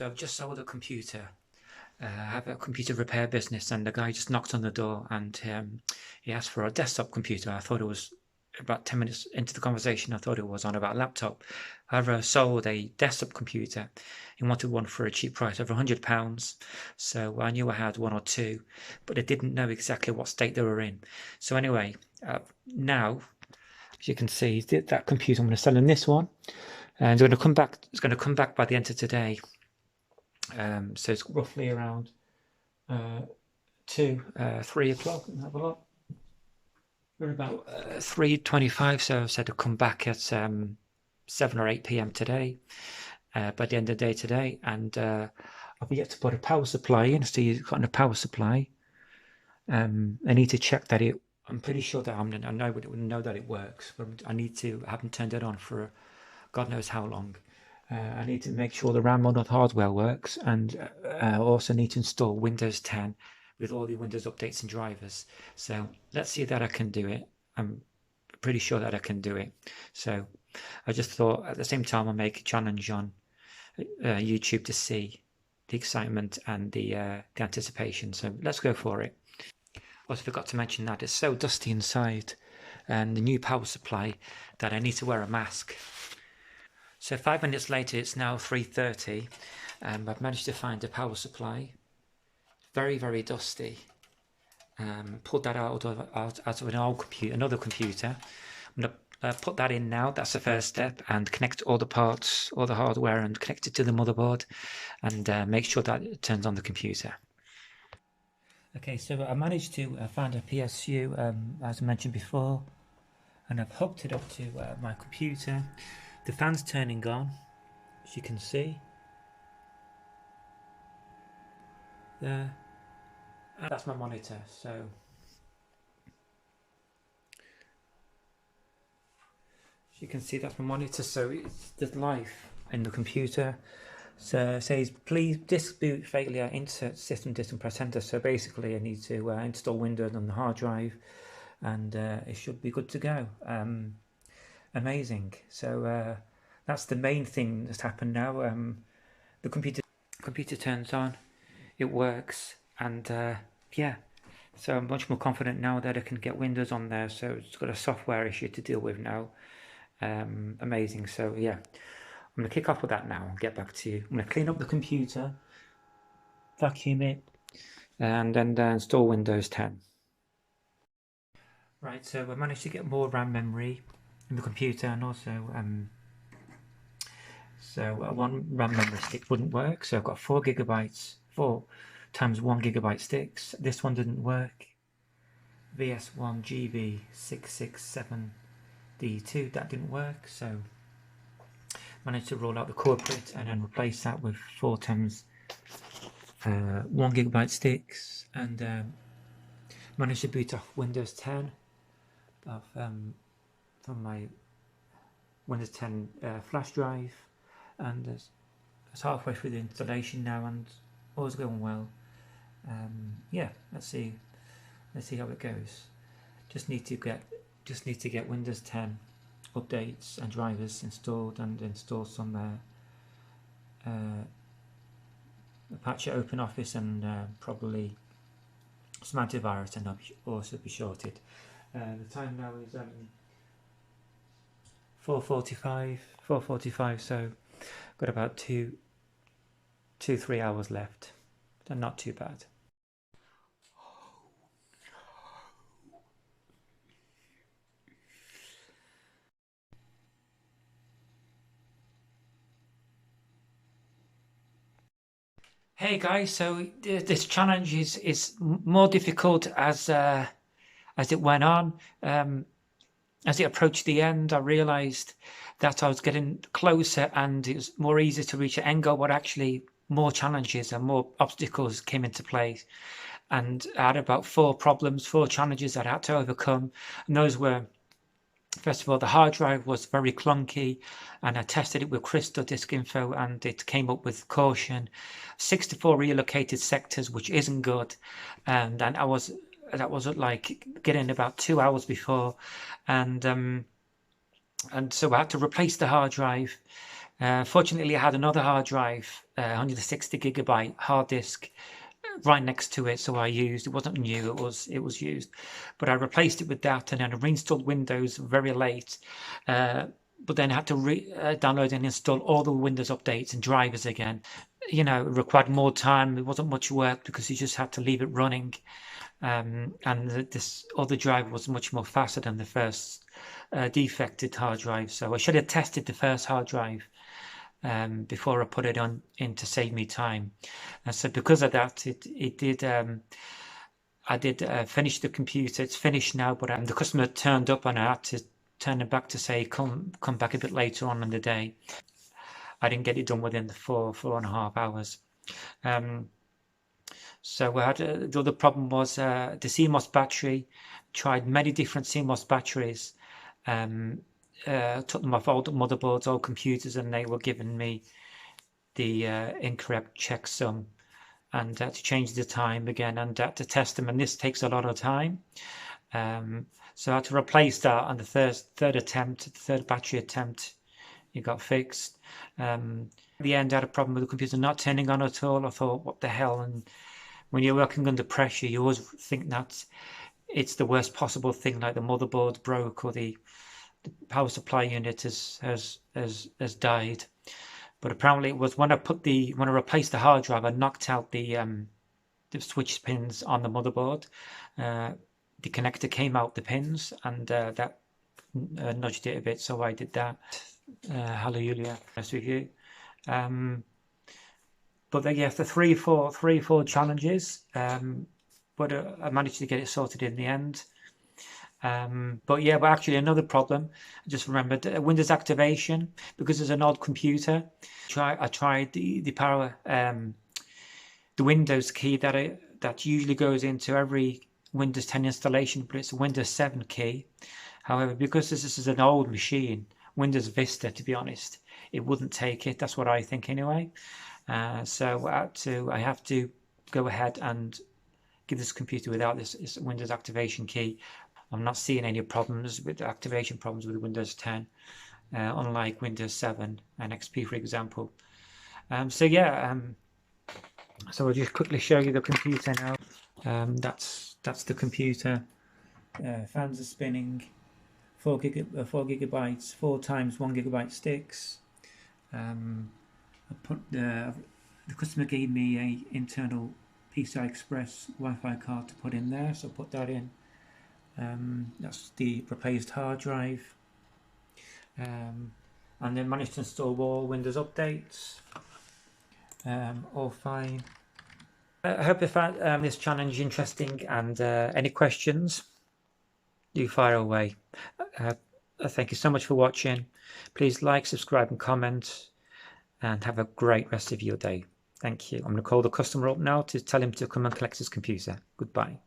So I've just sold a computer. I have a computer repair business, and the guy just knocked on the door and he asked for a desktop computer. I thought it was about 10 minutes into the conversation. I thought it was on about a laptop. However, I sold a desktop computer. He wanted one for a cheap price, over £100. So I knew I had one or two, but I didn't know exactly what state they were in. So anyway, now, as you can see, that computer, I'm going to sell him this one. And it's going to come back. It's going to come back by the end of today. So it's roughly around 3 o'clock. Have a look. We're about 3:25. So I said to come back at 7 or 8 p.m. today. By the end of the day today, and I've yet to put a power supply in. So you've got a power supply. I need to check that it. I'm pretty sure that I know that it works, but I haven't turned it on for God knows how long. I need to make sure the RAM on the hardware works, and I also need to install Windows 10 with all the Windows updates and drivers. So let's see that I can do it. I'm pretty sure that I can do it. So I just thought at the same time I'll make a challenge on YouTube to see the excitement and the anticipation. So let's go for it. Also forgot to mention that it's so dusty inside and the new power supply that I need to wear a mask. So 5 minutes later, it's now 3:30, and I've managed to find a power supply. Very, very dusty. Pulled that out of an old computer, another computer. I'm going to put that in now. That's the first step, and connect all the parts, all the hardware, and connect it to the motherboard, and make sure that it turns on the computer. Okay, so I managed to find a PSU, as I mentioned before, and I've hooked it up to my computer. The fan's turning on, as you can see. There. That's my monitor, so as you can see, that's my monitor, so there's life in the computer. So it says, please disk boot failure, insert system disk and press enter. So basically I need to install Windows on the hard drive, and it should be good to go. Amazing. So that's the main thing that's happened now. The computer turns on, it works, and yeah, so I'm much more confident now that I can get Windows on there. So it's got a software issue to deal with now. Amazing. So yeah, I'm going to kick off with that now and get back to you. I'm going to clean up the computer, vacuum it, and then install Windows 10. Right, so I managed to get more RAM memory in the computer, and also one RAM memory stick wouldn't work, so I've got 4 gigabytes, 4 times 1 gigabyte sticks. This one didn't work. VS1GB667D2, that didn't work, so managed to roll out the corporate and then replace that with 4 times 1 gigabyte sticks, and managed to boot off Windows 10 from my Windows 10 flash drive, and it's halfway through the installation now, and all's going well. Yeah, let's see how it goes. Just need to get Windows 10 updates and drivers installed, and install some Apache OpenOffice, and probably some antivirus, and I'll also be shorted. The time now is 4:45, so got about 2-3 hours left, so not too bad. Hey guys, so this challenge is more difficult as it went on. As it approached the end, I realised that I was getting closer, and it was more easy to reach the end goal, but actually more challenges and more obstacles came into play. And I had about 4 challenges that I had to overcome, and those were, first of all, the hard drive was very clunky, and I tested it with Crystal Disk Info, and it came up with caution 64 relocated sectors, which isn't good, and that was like getting about 2 hours before, and so I had to replace the hard drive, Fortunately, I had another hard drive, 160 gigabyte hard disk right next to it, so I used, it wasn't new, it was used, but I replaced it with that, and then I reinstalled Windows very late, but then I had to download and install all the Windows updates and drivers again. You know, it required more time. It wasn't much work because you just had to leave it running, and this other drive was much more faster than the first defected hard drive. So I should have tested the first hard drive before I put it on in to save me time. And so because of that, it did. I did finish the computer. It's finished now, but the customer turned up and I had to turn it back to say come back a bit later on in the day. I didn't get it done within the 4.5 hours. So we had the other problem was the CMOS battery. Tried many different CMOS batteries. Took them off old motherboards, old computers, and they were giving me the incorrect checksum, and to change the time again, and to test them, and this takes a lot of time. So I had to replace that on the third attempt, the third battery attempt. It got fixed. At the end, I had a problem with the computer not turning on at all. I thought, what the hell? And when you're working under pressure, you always think that it's the worst possible thing, like the motherboard broke or the power supply unit has died. But apparently it was when I replaced the hard drive, I knocked out the switch pins on the motherboard. The connector came out the pins, and that nudged it a bit, so I did that. Hallelujah, nice with you. But then, yeah, after three or four challenges, but I managed to get it sorted in the end. But actually another problem, I just remembered, Windows activation, because it's an old computer. I tried the power, the Windows key that usually goes into every Windows 10 installation, but it's a Windows 7 key. However, because this is an old machine, Windows Vista, to be honest, it wouldn't take it. That's what I think anyway. So I have to go ahead and give this computer without this Windows activation key. I'm not seeing any problems with activation problems with Windows 10, unlike Windows 7 and XP, for example. So I'll just quickly show you the computer now. That's the computer. Fans are spinning. 4 gigabytes, 4 times 1 gigabyte sticks. I put the customer gave me a internal PCI Express Wi-Fi card to put in there, so I put that in. That's the replaced hard drive, and then managed to install all Windows updates. All fine. I hope you found this challenge interesting, and any questions, do fire away. Thank you so much for watching. Please like, subscribe and comment, and have a great rest of your day. Thank you. I'm going to call the customer up now to tell him to come and collect his computer. Goodbye.